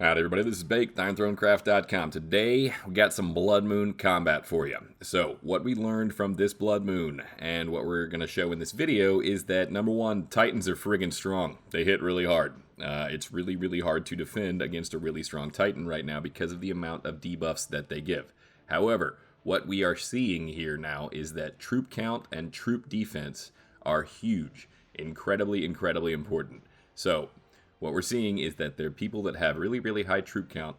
Howdy everybody, this is Bake, TimeThroneCraft.com. Today, we got some Blood Moon combat for you. So, what we learned from this Blood Moon, and what we're going to show in this video, is that number one, Titans are friggin' strong. They hit really hard. It's really hard to defend against a really strong Titan right now because of the amount of debuffs that they give. However, what we are seeing here now is that troop count and troop defense are huge. Incredibly important. So, what we're seeing is that there are people that have really high troop count,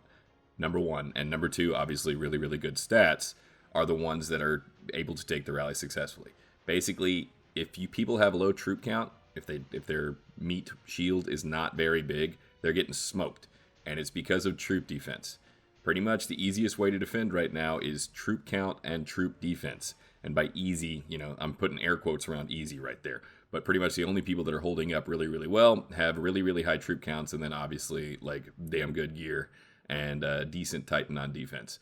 number one, and number two, obviously really good stats, are the ones that are able to take the rally successfully. Basically, if people have low troop count, if their meat shield is not very big, they're getting smoked, and it's because of troop defense. Pretty much the easiest way to defend right now is troop count and troop defense. And by easy, I'm putting air quotes around easy right there. But pretty much the only people that are holding up really well have really high troop counts, and then obviously like damn good gear and decent Titan on defense.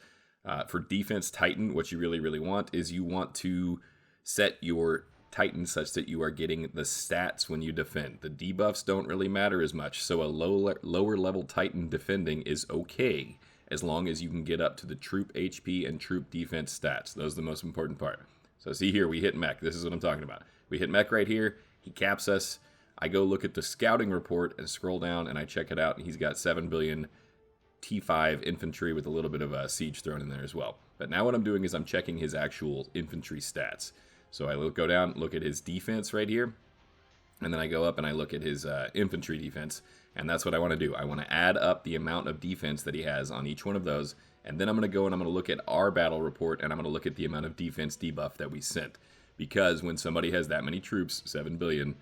For defense Titan, what you really want is you want to set your Titan such that you are getting the stats when you defend. The debuffs don't really matter as much, so a lower level Titan defending is okay as long as you can get up to the troop HP and troop defense stats. Those are the most important part. So see here, we hit mech. This is what I'm talking about. We hit mech right here. He caps us. I go look at the scouting report and scroll down and I check it out, and he's got 7 billion T5 infantry with a little bit of siege thrown in there as well. But now what I'm doing is I'm checking his actual infantry stats. So I go down, look at his defense right here, and then I go up and I look at his infantry defense, and that's what I want to do. I want to add up the amount of defense that he has on each one of those, and then I'm going to go and I'm going to look at our battle report, and I'm going to look at the amount of defense debuff that we sent. Because when somebody has that many troops, 7 billion,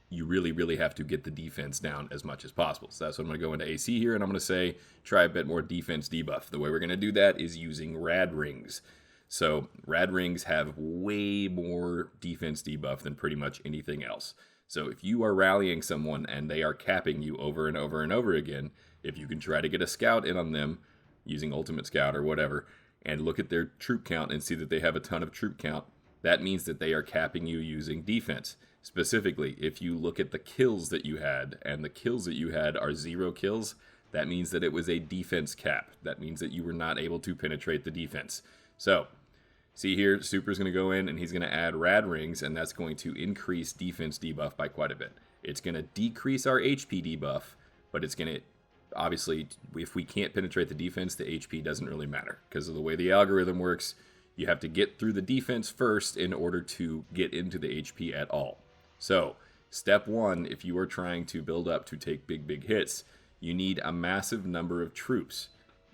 you really have to get the defense down as much as possible. So that's what I'm going to go into AC here, and I'm going to say, try a bit more defense debuff. The way we're going to do that is using rad rings. So rad rings have way more defense debuff than pretty much anything else. So if you are rallying someone and they are capping you over and over again, if you can try to get a scout in on them using ultimate scout or whatever, and look at their troop count and see that they have a ton of troop count, that means that they are capping you using defense. Specifically, if you look at the kills that you had, and the kills that you had are 0 kills, that means that it was a defense cap. That means that you were not able to penetrate the defense. So, see here, Super's going to go in and he's going to add rad rings, and that's going to increase defense debuff by quite a bit. It's going to decrease our HP debuff, but it's going to, obviously, if we can't penetrate the defense, the HP doesn't really matter. Because of the way the algorithm works, you have to get through the defense first in order to get into the HP at all. So, step one, if you are trying to build up to take big hits, you need a massive number of troops.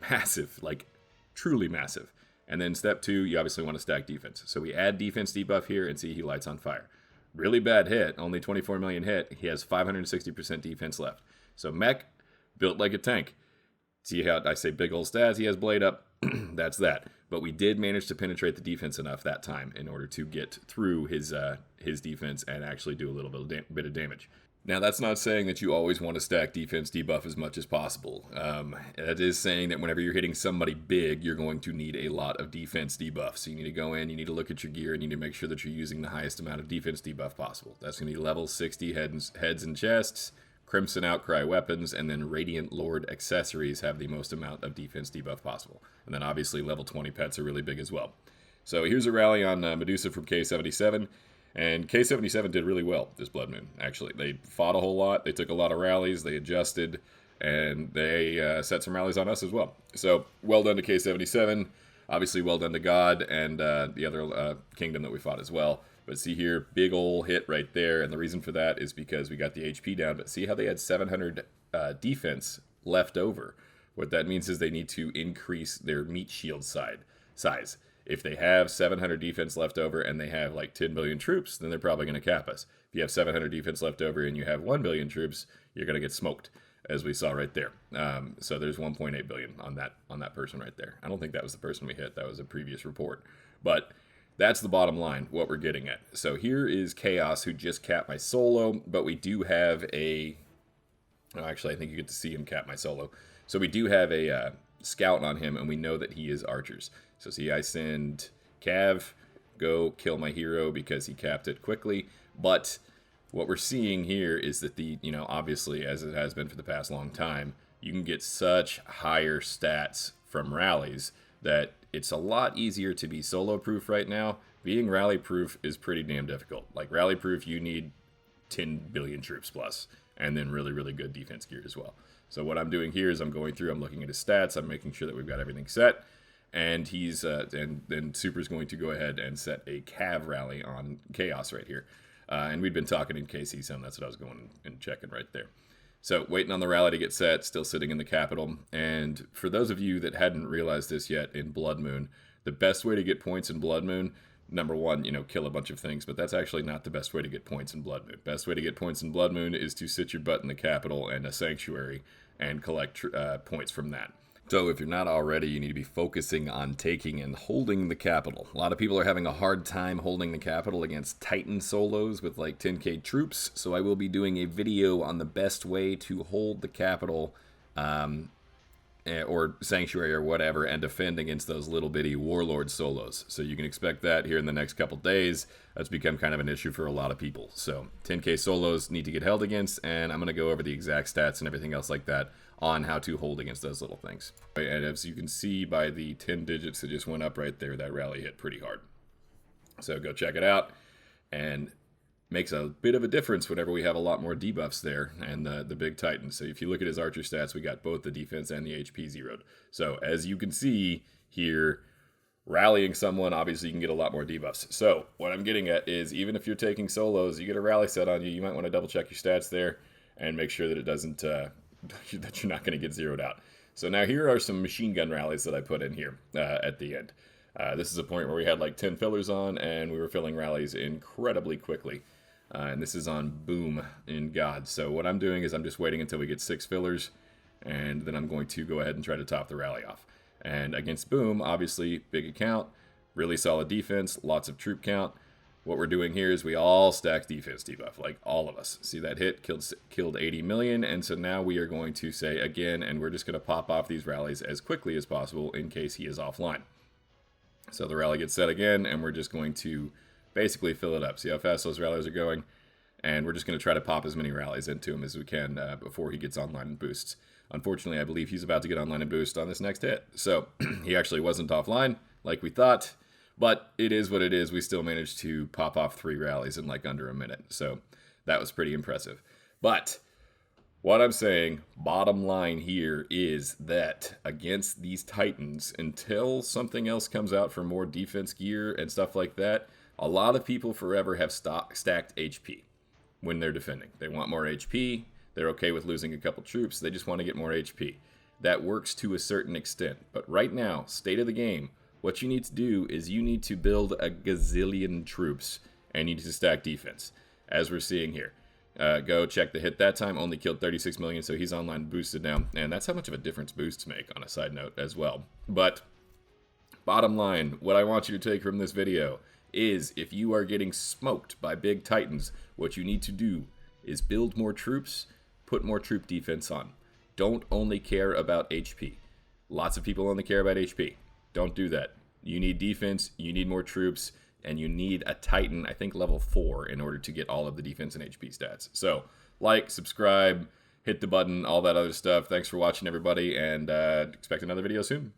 Massive, like truly massive. And then step two, you obviously want to stack defense. So we add defense debuff here and see he lights on fire. Really bad hit, only 24 million hit. He has 560% defense left. So mech, built like a tank. See how I say big old stats, he has blade up. That's that. But we did manage to penetrate the defense enough that time in order to get through his defense and actually do a little bit of damage. Now, that's not saying that you always want to stack defense debuff as much as possible. That is saying that whenever you're hitting somebody big, you're going to need a lot of defense debuff. So you need to go in, you need to look at your gear, and you need to make sure that you're using the highest amount of defense debuff possible. That's going to be level 60 heads and chests, Crimson Outcry weapons, and then Radiant Lord accessories have the most amount of defense debuff possible. And then obviously level 20 pets are really big as well. So here's a rally on Medusa from K77. And K77 did really well this Blood Moon, actually. They fought a whole lot, they took a lot of rallies, they adjusted, and they set some rallies on us as well. So, well done to K77, obviously well done to God, and the other kingdom that we fought as well. But see here, big ol' hit right there, and the reason for that is because we got the HP down, but see how they had 700 defense left over. What that means is they need to increase their meat shield size. If they have 700 defense left over and they have like 10 billion troops, then they're probably going to cap us. If you have 700 defense left over and you have 1 billion troops, you're going to get smoked, as we saw right there. So there's 1.8 billion on that person right there. I don't think that was the person we hit. That was a previous report. But that's the bottom line, what we're getting at. So here is Chaos, who just capped my solo, but we do have a... Oh, actually, I think you get to see him cap my solo. So we do have a scout on him, and we know that he is archers. So see, I send Cav, go kill my hero because he capped it quickly. But what we're seeing here is that obviously, as it has been for the past long time, you can get such higher stats from rallies that it's a lot easier to be solo proof right now. Being rally proof is pretty damn difficult. Like rally proof, you need 10 billion troops plus, and then really, really good defense gear as well. So what I'm doing here is I'm going through, I'm looking at his stats, I'm making sure that we've got everything set, and he's and then Super's going to go ahead and set a Cav rally on Chaos right here. And we'd been talking in KC some, that's what I was going and checking right there. So waiting on the rally to get set, still sitting in the capital. And for those of you that hadn't realized this yet, in Blood Moon, the best way to get points in Blood Moon, number one, kill a bunch of things, but that's actually not the best way to get points in Blood Moon. Best way to get points in Blood Moon is to sit your butt in the capital and a sanctuary and collect points from that. So if you're not already, you need to be focusing on taking and holding the capital. A lot of people are having a hard time holding the capital against Titan solos with like 10k troops, so I will be doing a video on the best way to hold the capital or sanctuary or whatever and defend against those little bitty warlord solos. So you can expect that here in the next couple days. That's become kind of an issue for a lot of people. So 10k solos need to get held against, and I'm going to go over the exact stats and everything else like that on how to hold against those little things. And as you can see by the 10 digits that just went up right there, that rally hit pretty hard. So go check it out, and makes a bit of a difference whenever we have a lot more debuffs there and the big Titan. So if you look at his archer stats, we got both the defense and the HP zeroed. So as you can see here, rallying someone, obviously you can get a lot more debuffs. So what I'm getting at is, even if you're taking solos, you get a rally set on you, you might want to double check your stats there and make sure that it doesn't that you're not going to get zeroed out. So now here are some machine gun rallies that I put in here at the end. This is a point where we had like 10 fillers on, and we were filling rallies incredibly quickly. And this is on Boom in God. So what I'm doing is I'm just waiting until we get 6 fillers, and then I'm going to go ahead and try to top the rally off. And against Boom, obviously, big account, really solid defense, lots of troop count. What we're doing here is we all stack defense debuff, like all of us. See that hit, killed 80 million, and so now we are going to say again, and we're just going to pop off these rallies as quickly as possible in case he is offline. So the rally gets set again, and we're just going to basically fill it up. See how fast those rallies are going? And we're just going to try to pop as many rallies into him as we can before he gets online and boosts. Unfortunately, I believe he's about to get online and boost on this next hit. So he actually wasn't offline like we thought, but it is what it is. We still managed to pop off 3 rallies in like under a minute. So that was pretty impressive. But what I'm saying, bottom line here, is that against these Titans, until something else comes out for more defense gear and stuff like that, a lot of people forever have stacked HP when they're defending. They want more HP. They're okay with losing a couple troops. They just want to get more HP. That works to a certain extent. But right now, state of the game, what you need to do is you need to build a gazillion troops and you need to stack defense, as we're seeing here. Go check the hit that time, only killed 36 million, so he's online boosted now. And that's how much of a difference boosts make, on a side note as well. But bottom line, what I want you to take from this video is, if you are getting smoked by big Titans, what you need to do is build more troops, put more troop defense on. Don't only care about HP. Lots of people only care about HP. Don't do that. You need defense, you need more troops, and you need a Titan, I think level 4, in order to get all of the defense and HP stats. So, like, subscribe, hit the button, all that other stuff. Thanks for watching, everybody, and expect another video soon.